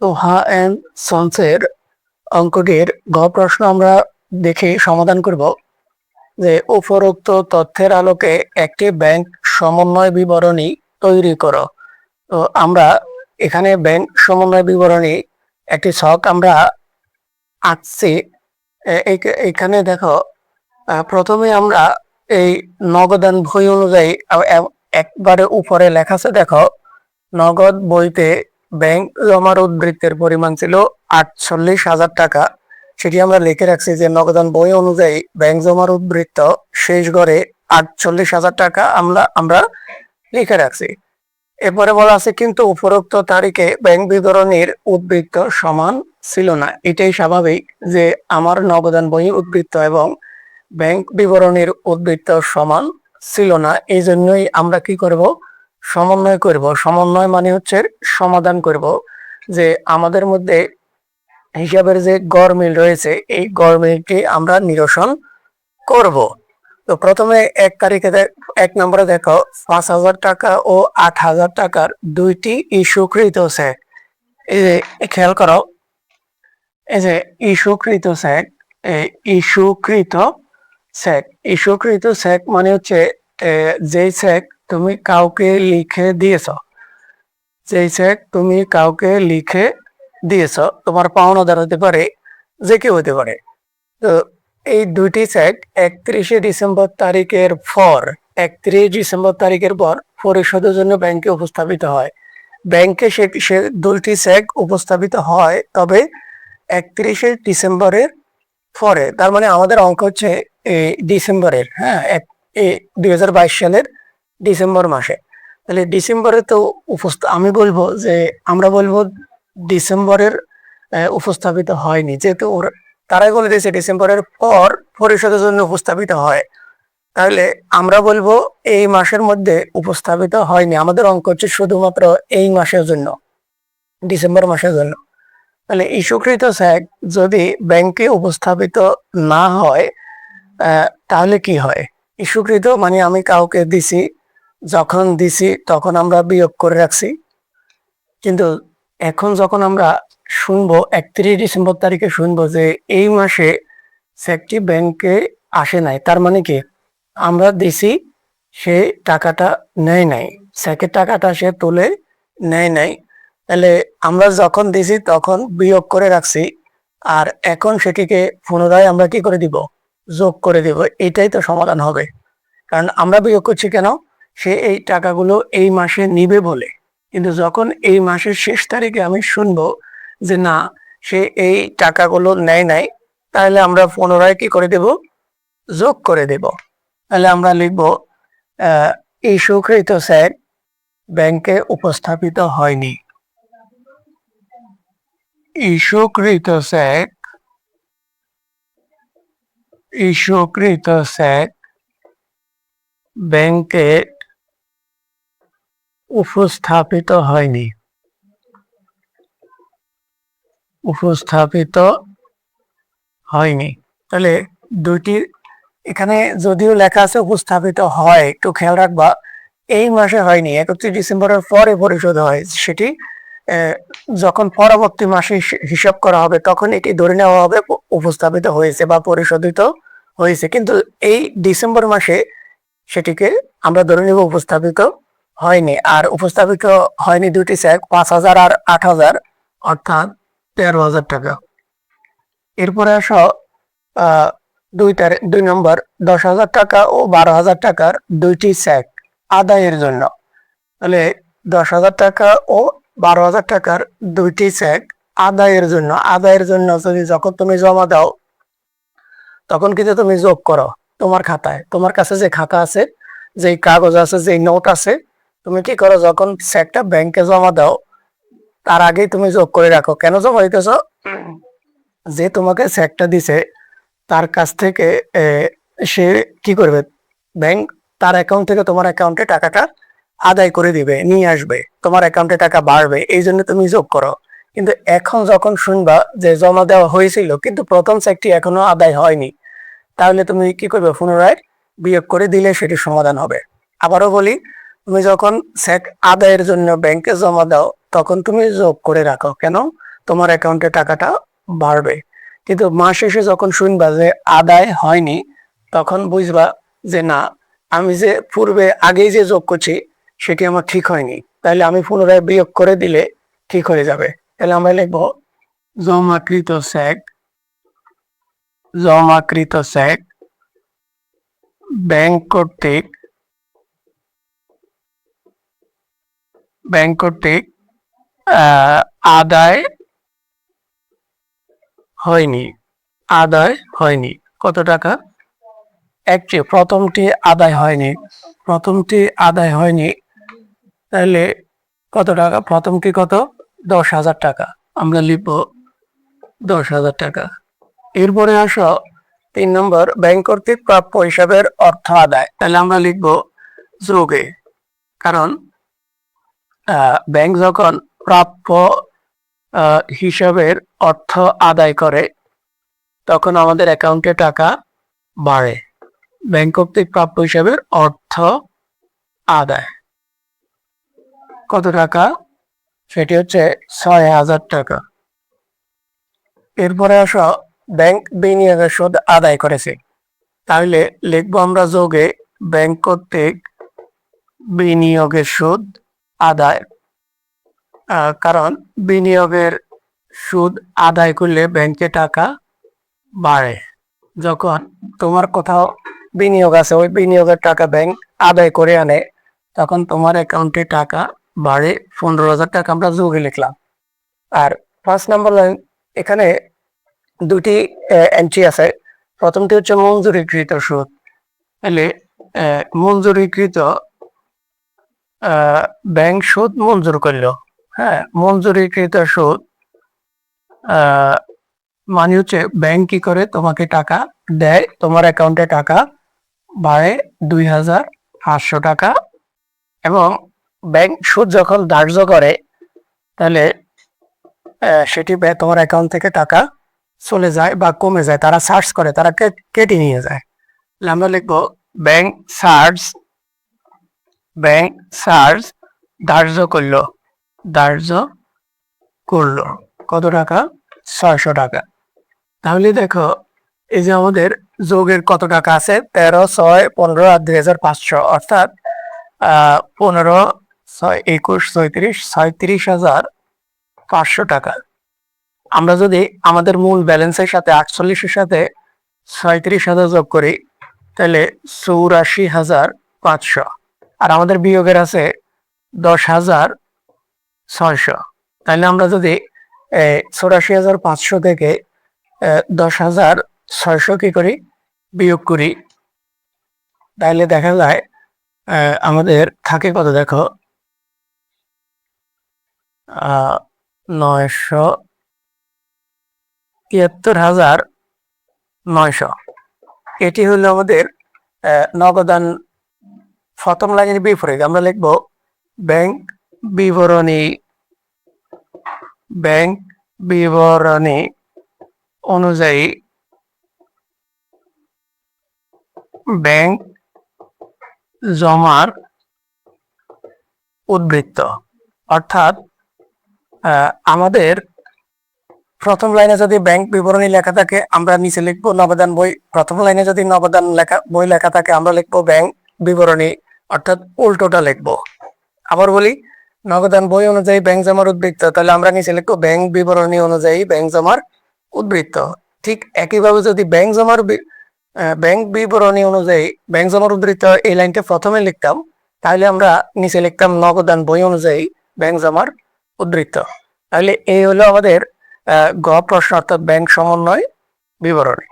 তো হা এন্ড সন্সের অঙ্কটির গ প্রশ্ন আমরা দেখে সমাধান করব যে উপরোক্ত তথ্যের আলোকে একটি ব্যাংক সমন্বয় বিবরণী তৈরি করো। তো আমরা এখানে ব্যাংক সমন্বয় বিবরণী একটি ছক আমরা আঁকছি। এখানে দেখো, প্রথমে আমরা এই নগদান বই অনুযায়ী একবারে উপরে লেখা আছে, দেখো নগদ বইতে ব্যাংক জমার উদ্বৃত্তের পরিমাণ ছিল 48,000 টাকা। সেটি আমরা লিখে রাখছি যে নগদান বই অনুযায়ী ব্যাংক জমার উদ্বৃত্ত শেষ গড়ে 48,000 টাকা আমরা লিখে রাখছি। এরপরে বলা আছে কিন্তু উপরোক্ত তারিখে ব্যাংক বিবরণীর উদ্বৃত্ত সমান ছিল না। এটাই স্বাভাবিক যে আমার নগদান বই উদ্বৃত্ত এবং ব্যাংক বিবরণীর উদ্বৃত্ত সমান ছিল না। এই জন্যই আমরা কি করব, সমন্বয় করব। সমন্বয় মানে হচ্ছে সমাধান করব, যে আমাদের মধ্যে হিসাবের যে গড়মিল রয়েছে এই গড়মিলটি আমরা নিরসন করব। তো প্রথমে এক তারিখে এক নম্বরে দেখো 5,000 টাকা ও 8,000 টাকার দুইটি ইস্যুকৃত চেক। এই যে খেয়াল করো, এই যে ইস্যুকৃত চেক, ইস্যুকৃত চেক, ইস্যুকৃত চেক মানে হচ্ছে যেই চেক তুমি কাউকে লিখে দিয়েছ, যেই চেক তুমি কাউকে লিখে দিয়েছ, তোমার পাওনাদার হতে পারে, যে কেউ হতে পারে। তো এই দুইটি চেক 31 ডিসেম্বর তারিখের পর, 31 ডিসেম্বর তারিখের পর পরিশোধের জন্য ব্যাংকে উপস্থাপিত হয়। ব্যাংকে সে দুইটি চেক উপস্থাপিত হয়, তবে 31 ডিসেম্বরের পরে। তার মানে আমাদের অঙ্ক হচ্ছে ডিসেম্বরের, হ্যাঁ, 2022 সালের ডিসেম্বর মাসে। তাহলে ডিসেম্বরে তো আমি বলবো যে আমরা বলবো ডিসেম্বরের উপস্থাপিত হয়নি, যেহেতু তারাই বলে দিয়েছে ডিসেম্বরের পর পরিশোধের জন্য উপস্থাপিত হয়। তাহলে আমরা বলবো এই মাসের মধ্যে উপস্থাপিত হয়নি। আমাদের অঙ্ক হচ্ছে শুধুমাত্র এই মাসের জন্য, ডিসেম্বর মাসের জন্য। তাহলে ইস্যুকৃত চেক যদি ব্যাংকে উপস্থাপিত না হয় তাহলে কি হয়? ইস্যুকৃত মানে আমি কাউকে দিছি, যখন দিছি তখন আমরা বিয়োগ করে রাখছি। কিন্তু এখন যখন আমরা শুনবো 31 ডিসেম্বর তারিখে শুনবো যে এই মাসে চেকটি ব্যাংকে আসে নাই, তার মানে কি আমরা দিছি, সে টাকাটা নেয় নাই, চেকের টাকাটা সে তুলে নেয় নাই। তাহলে আমরা যখন দিছি তখন বিয়োগ করে রাখছি, আর এখন সেটিকে পুনরায় আমরা কি করে দিব, যোগ করে দিব। এটাই তো সমাধান হবে। কারণ আমরা বিয়োগ করছি কেন, সে এই টাকাগুলো এই মাসে নিবে বলে। কিন্তু যখন এই মাসের শেষ তারিখে আমি শুনবো যে না, সে এই টাকাগুলো নেয় নাই, তাহলে আমরা পুনরায় কি করে দেব, যোগ করে দেব। তাহলে আমরা লিখব ইস্যুকৃত চেক ব্যাংকে উপস্থাপিত হয়নি। ইস্যুকৃত চেক, ইস্যুকৃত চেক ব্যাংকে উপস্থাপিত হয়নি, উপস্থাপিত হয়নি। তাহলে দুইটি এখানে যদিও লেখা আছে উপস্থাপিত হয়, একটু খেয়াল রাখবা এই মাসে হয়নি, 31 ডিসেম্বরের পরে পরিশোধ হয়। সেটি যখন পরবর্তী মাসে হিসাব করা হবে তখন এটি ধরে নেওয়া হবে উপস্থাপিত হয়েছে বা পরিশোধিত হয়েছে। কিন্তু এই ডিসেম্বর মাসে সেটিকে আমরা ধরে নেব উপস্থাপিত হয়নি। আর উপস্থাপিত হয়নি দুটি চেক, 5,000 আর 8,000, অর্থাৎ 13,000 টাকা। এরপরে আসো 2 নম্বর, 10,000 টাকা ও 12,000 টাকার দুইটি চেক আদায়ের জন্য। তাহলে 10,000 টাকা ও 12,000 টাকার দুইটি চেক আদায়ের জন্য। আদায়ের জন্য যদি যখন তুমি জমা দাও তখন কিন্তু তুমি যোগ করো তোমার খাতায়, তোমার কাছে যে খাতা আছে, যেই কাগজ আছে, যেই নোট আছে, তুমি কি করো, যখন চেকটা ব্যাংকে জমা দাও তার আগেই তুমি যোগ করে রাখো। কেন জমা দিতেছ, যে তোমাকে চেকটা দিছে তার কাছ থেকে সে কি করবে, ব্যাংক তার অ্যাকাউন্ট থেকে তোমার অ্যাকাউন্টে টাকাটা আদায় করে দিবে, নিয়ে আসবে, তোমার অ্যাকাউন্টে টাকা বাড়বে, এই জন্য তুমি যোগ করো। কিন্তু এখন যখন শুনবা যে জমা দেওয়া হয়েছিল কিন্তু প্রথম চেকটি এখনো আদায় হয়নি, তাহলে তুমি কি করবে, পুনরায় বিয়োগ করে দিলে সেটি সমাধান হবে। আবারও বলি, তুমি যখন চেক আদায়ের জন্য ব্যাংকে জমা দাও তখন তুমি যোগ করে রাখো। কেন, তোমার অ্যাকাউন্টে টাকাটা বাড়বে। কিন্তু মাস শেষে যখন শুনবা যে আদায় হয়নি, তখন বুঝবা যে না, আমি যে পূর্বে আগেই যে যোগ করছি সেটি আমার ঠিক হয়নি, তাহলে আমি পুনরায় বিয়োগ করে দিলে ঠিক হয়ে যাবে। তাহলে আমরা লিখবো জমাকৃত চেক, জমাকৃত চেক ব্যাংক কর্তৃক আদায় হয়নি, আদায় হয়নি। কত টাকা? প্রথমটি আদায় হয়নি, প্রথমটি আদায় হয়নি, তাহলে কত টাকা? প্রথমটি কত? 10,000 টাকা। আমরা লিখব 10,000 টাকা। এরপরে আসো 3 নম্বর, ব্যাংক কর্তৃক প্রাপ্য হিসাবের অর্থ আদায়। তাহলে আমরা লিখব যোগে, কারণ ব্যাংক যখন প্রাপ্য হিসাবের অর্থ আদায় করে তখন আমাদের অ্যাকাউন্টে টাকা বাড়ে। ব্যাংক কর্তৃক প্রাপ্য হিসাবের অর্থ আদায় কত টাকা? সেটি হচ্ছে 6,000 টাকা। এরপরে আসো ব্যাংক বিনিয়োগের সুদ আদায় করেছে। তাহলে লিখবো আমরা যোগে ব্যাংক কর্তৃক বিনিয়োগের সুদ আদায়, কারণ বিনিয়োগের সুদ আদায় করলে ব্যাংকে টাকা বাড়ে। যখন তোমার কোথাও বিনিয়োগ আছে, ওই বিনিয়োগের টাকা ব্যাংক আদায় করে আনে, তখন তোমার অ্যাকাউন্টে টাকা বাড়ে। 15,000 টাকা আমরা যোগে লিখলাম। আর 5 নম্বর লাইন, এখানে দুটি এন্ট্রি আছে। প্রথমটি হচ্ছে মঞ্জুরিকৃত সুদ। তাহলে মঞ্জুরিকৃত ব্যাংক সুদ মঞ্জুর করলো। হ্যাঁ, মঞ্জুরিকৃত সুদ মানে হচ্ছে ব্যাংক কি করে তোমাকে টাকা দেয়, তোমার অ্যাকাউন্টে টাকা বাড়ে 2,800 টাকা। এবং ব্যাংক সুদ যখন ধার্য করে তাহলে সেটি তোমার অ্যাকাউন্ট থেকে টাকা চলে যায় বা কমে যায়, তারা সার্চ করে, তারা কেটে নিয়ে যায়। আমরা লিখবো ব্যাংক চার্জ ধার্য করলো কত টাকা? 600 টাকা। তাহলে দেখো, এই যে আমাদের যোগের কত টাকা আছে? 13, 6, 15 আর 2,500, অর্থাৎ 15, 6, 21, 34, 37,500 টাকা। আমরা যদি আমাদের মূল ব্যালেন্সের সাথে 48-এর সাথে 37,000 যোগ করি, তাহলে 84,500। আর আমাদের বিয়োগের আছে 10,600। তাহলে আমরা যদি 84,500 থেকে 10,600 কি করি? বিয়োগ করি, তাহলে দেখা যায় আমাদের থাকে কত? দেখো, 973,900। এটি হলো আমাদের নগদান। প্রথম লাইনের বিপরীত আমরা লিখব ব্যাংক বিবরণী অনুযায়ী ব্যাংক জমার উদ্বৃত্ত। অর্থাৎ আমাদের প্রথম লাইনে যদি ব্যাংক বিবরণী লেখা থাকে, আমরা নিচে লিখবো নগদান বই। প্রথম লাইনে যদি নগদান বই লেখা থাকে, আমরা লিখবো ব্যাংক বিবরণী, অর্থাৎ উল্টোটা লিখবো। আবার বলি, নগদান বই অনুযায়ী ব্যাংক জমার উদ্বৃত্ত, তাহলে আমরা নিচে লিখবো ব্যাংক বিবরণী অনুযায়ী ব্যাংক জমার উদ্বৃত্ত। ঠিক একইভাবে যদি ব্যাংক বিবরণী অনুযায়ী ব্যাংক জমার উদ্বৃত্ত এই লাইনটা প্রথমে লিখতাম, তাহলে আমরা নিচে লিখতাম নগদান বই অনুযায়ী ব্যাংক জমার উদ্বৃত্ত। তাহলে এই হলো আমাদের গ প্রশ্ন, অর্থাৎ ব্যাংক সমন্বয় বিবরণী।